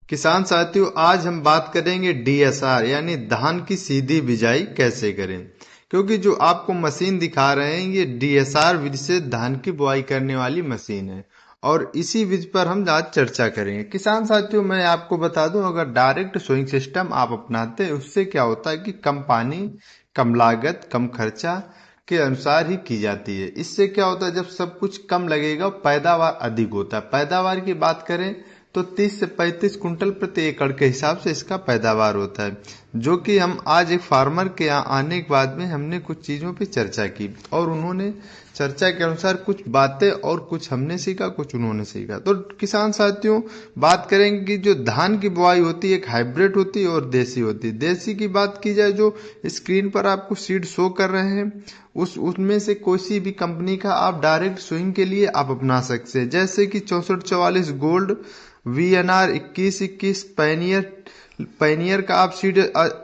किसान साथियों, आज हम बात करेंगे डीएसआर यानी धान की सीधी बिजाई कैसे करें। क्योंकि जो आपको मशीन दिखा रहे हैं ये डीएसआर विधि से धान की बुआई करने वाली मशीन है और इसी विधि पर हम आज चर्चा करेंगे। किसान साथियों, मैं आपको बता दूं, अगर डायरेक्ट सोइंग सिस्टम आप अपनाते हैं उससे क्या होता है कि कम पानी, कम लागत, कम खर्चा के अनुसार ही की जाती है। इससे क्या होता है, जब सब कुछ कम लगेगा पैदावार अधिक होता है। पैदावार की बात करें तो 30 से 35 कुंटल प्रति एकड़ के हिसाब से इसका पैदावार होता है। जो कि हम आज एक फार्मर के यहाँ आने के बाद में हमने कुछ चीज़ों पे चर्चा की और उन्होंने चर्चा के अनुसार कुछ बातें और कुछ हमने सीखा, कुछ उन्होंने सीखा। तो किसान साथियों, बात करेंगे कि जो धान की बुआई होती है एक हाइब्रिड होती है और देसी होती है। देसी की बात की जाए, जो स्क्रीन पर आपको सीड शो कर रहे हैं उसमें से कोई भी कंपनी का आप डायरेक्ट सोइंग के लिए आप अपना सकते हैं। जैसे कि 6444 गोल्ड, VNR 2121, पैनियर का आप सीड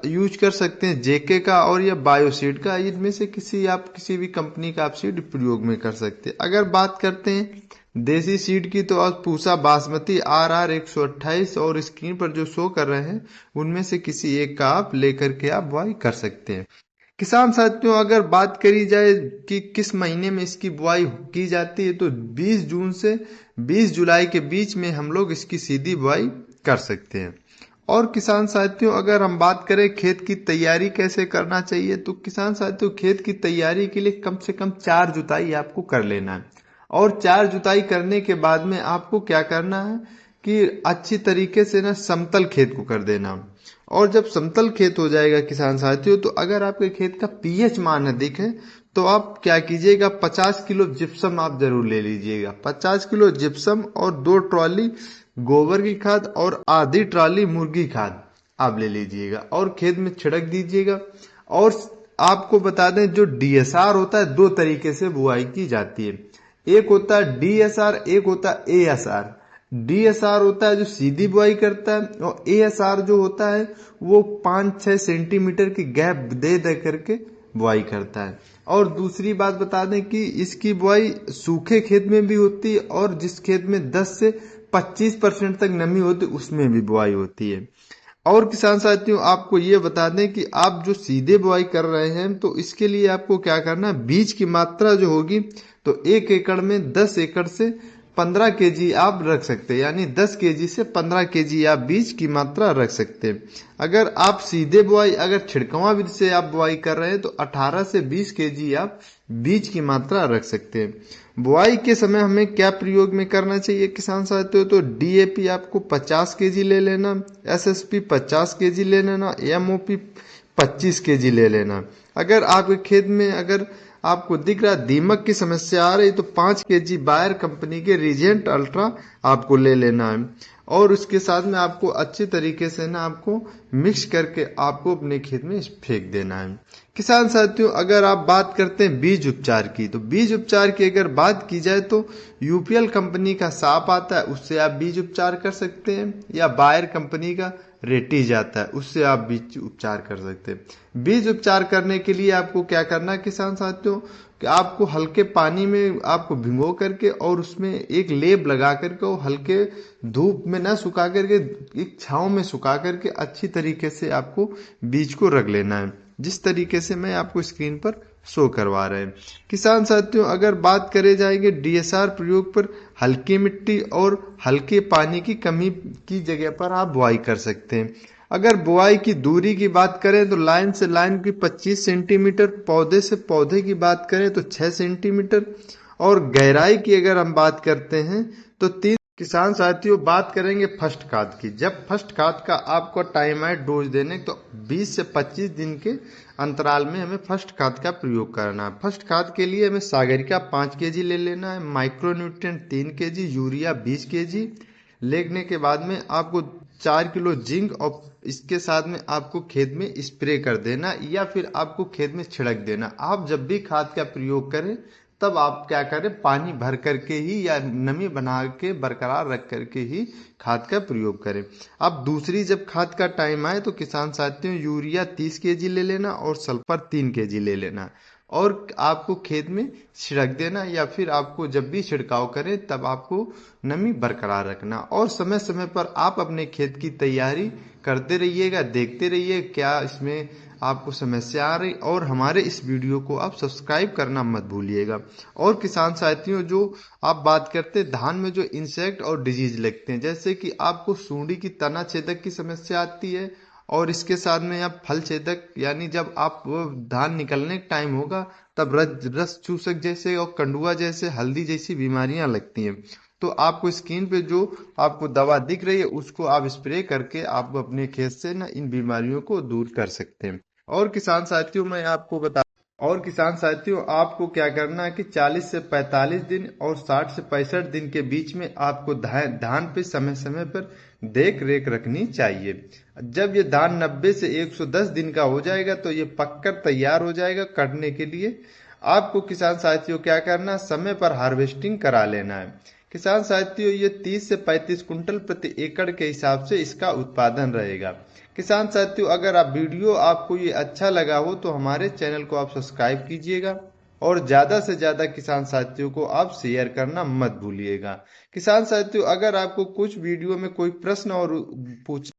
यूज कर सकते हैं, जेके का और या बायो सीड का। इनमें से किसी भी कंपनी का आप सीड प्रयोग में कर सकते हैं। अगर बात करते हैं देसी सीड की, तो आज पूसा बासमती RR 128 और स्क्रीन पर जो शो कर रहे हैं उनमें से किसी एक का आप लेकर के आप बुआई कर सकते हैं। किसान साथियों, अगर बात करी जाए कि किस महीने में इसकी बुआई की जाती है, तो 20 जून से 20 जुलाई के बीच में हम लोग इसकी सीधी बुआई कर सकते हैं। और किसान साथियों, अगर हम बात करें खेत की तैयारी कैसे करना चाहिए, तो किसान साथियों खेत की तैयारी के लिए कम से कम 4 जुताई आपको कर लेना है। और 4 जुताई करने के बाद में आपको क्या करना है कि अच्छी तरीके से ना समतल खेत को कर देना। और जब समतल खेत हो जाएगा किसान साथियों, तो अगर आपके खेत का पीएच मान अधिक है तो आप क्या कीजिएगा, 50 किलो जिप्सम आप जरूर ले लीजिएगा। 50 किलो जिप्सम और 2 ट्रॉली गोबर की खाद और आधी ट्रॉली मुर्गी खाद आप ले लीजिएगा और खेत में छिड़क दीजिएगा। और आपको बता दें, जो डीएसआर होता है 2 तरीके से बुआई की जाती है। एक होता है डीएसआर, एक होता है एएसआर। डीएसआर होता है जो सीधी बुआई करता है और एएसआर जो होता है वो 5-6 सेंटीमीटर की गैप दे दे करके बुआई करता है। और दूसरी बात बता दें कि इसकी बुआई सूखे खेत में भी होती है और जिस खेत में 10 से 25% तक नमी होती है उसमें भी बुआई होती है। और किसान साथियों, आपको ये बता दें कि आप जो सीधे बुआई कर रहे हैं तो इसके लिए आपको क्या करना है, बीज की मात्रा जो होगी तो 1 एकड़ में 10 एकड़ से 15 केजी आप रख सकते हैं, यानी 10 केजी से 15 केजी आप बीज की मात्रा रख सकते हैं। अगर आप सीधे बुआई, अगर छिड़कवा विधि से आप बुआई कर रहे हैं तो 18 से 20 केजी आप बीज की मात्रा रख सकते हैं। बुआई के समय हमें क्या प्रयोग में करना चाहिए किसान साथियों, तो डीएपी आपको 50 केजी ले लेना, एसएसपी 50 केजी ले लेना, एमओपी 25 केजी ले लेना। अगर आपके खेत में अगर आपको दिख रहा दीमक की समस्या आ रही तो 5 केजी बायर कंपनी के रीजेंट अल्ट्रा आपको ले लेना है और उसके साथ में आपको अच्छी तरीके से ना आपको मिक्स करके आपको अपने खेत में फेंक देना है। किसान साथियों, अगर आप बात करते हैं बीज उपचार की, तो बीज उपचार की अगर बात की जाए तो यूपीएल कंपनी का साप आता है, उससे आप बीज उपचार कर सकते हैं, या बायर कंपनी का रेटीज आता है, उससे आप बीज उपचार कर सकते हैं। बीज उपचार करने के लिए आपको क्या करना है किसान साथियों, कि आपको हल्के पानी में आपको भिगो करके और उसमें एक लेप लगा करके और हल्के धूप में ना सुखा करके एक छांव में सुखा करके अच्छी तरीके से आपको बीज को रख लेना है, जिस तरीके से मैं आपको स्क्रीन पर शो करवा रहे हैं। किसान साथियों, अगर बात करे जाएंगे डीएसआर प्रयोग पर, हल्की मिट्टी और हल्के पानी की कमी की जगह पर आप बुआई कर सकते हैं। अगर बुआई की दूरी की बात करें तो लाइन से लाइन की 25 सेंटीमीटर, पौधे से पौधे की बात करें तो 6 सेंटीमीटर और गहराई की अगर हम बात करते हैं तो 3। किसान साथियों, बात करेंगे फर्स्ट खाद की। जब फर्स्ट खाद का आपको टाइम है डोज देने तो 20 से 25 दिन के अंतराल में हमें फर्स्ट खाद का प्रयोग करना है। फर्स्ट खाद के लिए हमें सागरिका 5 केजी ले लेना है, माइक्रोन्यूट्रिएंट 3 केजी, यूरिया 20 केजी लेने के बाद में आपको 4 किलो जिंक और इसके साथ में आपको खेत में स्प्रे कर देना या फिर आपको खेत में छिड़क देना। आप जब भी खाद का प्रयोग करें तब आप क्या करें, पानी भर करके ही या नमी बना के बरकरार रख करके ही खाद का प्रयोग करें। अब दूसरी जब खाद का टाइम आए तो किसान साथियों यूरिया 30 केजी ले लेना और सल्फर 3 केजी ले लेना। और आपको खेत में छिड़क देना, या फिर आपको जब भी छिड़काव करें तब आपको नमी बरकरार रखना। और समय समय पर आप अपने खेत की तैयारी करते रहिएगा, देखते रहिए क्या इसमें आपको समस्या आ रही। और हमारे इस वीडियो को आप सब्सक्राइब करना मत भूलिएगा। और किसान साथियों, जो आप बात करते हैं धान में जो इंसेक्ट और डिजीज लगते हैं, जैसे कि आपको सूंडी की तना छेदक की समस्या आती है, और इसके साथ में आप फल छेदक, यानी जब आप वो धान निकलने का टाइम होगा तब रस चूसक जैसे और कंडुआ जैसे हल्दी जैसी बीमारियां लगती हैं। तो आपको स्क्रीन पे जो आपको दवा दिख रही है उसको आप स्प्रे करके आप अपने खेत से ना इन बीमारियों को दूर कर सकते हैं। और किसान साथियों, मैं आपको बता और किसान साथियों, आपको क्या करना है कि 40 से 45 दिन और 60 से 65 दिन के बीच में आपको धान पे समय समय पर देख रेख रखनी चाहिए। जब ये धान 90 से 110 दिन का हो जाएगा तो ये पककर तैयार हो जाएगा कटने के लिए। आपको किसान साथियों क्या करना, समय पर हार्वेस्टिंग करा लेना है। किसान साथियों, ये 30 से 35 कुंटल प्रति एकड़ के हिसाब से इसका उत्पादन रहेगा। किसान साथियों, अगर आप वीडियो आपको ये अच्छा लगा हो तो हमारे चैनल को आप सब्सक्राइब कीजिएगा, और ज्यादा से ज्यादा किसान साथियों को आप शेयर करना मत भूलिएगा। किसान साथियों, अगर आपको कुछ वीडियो में कोई प्रश्न और पूछ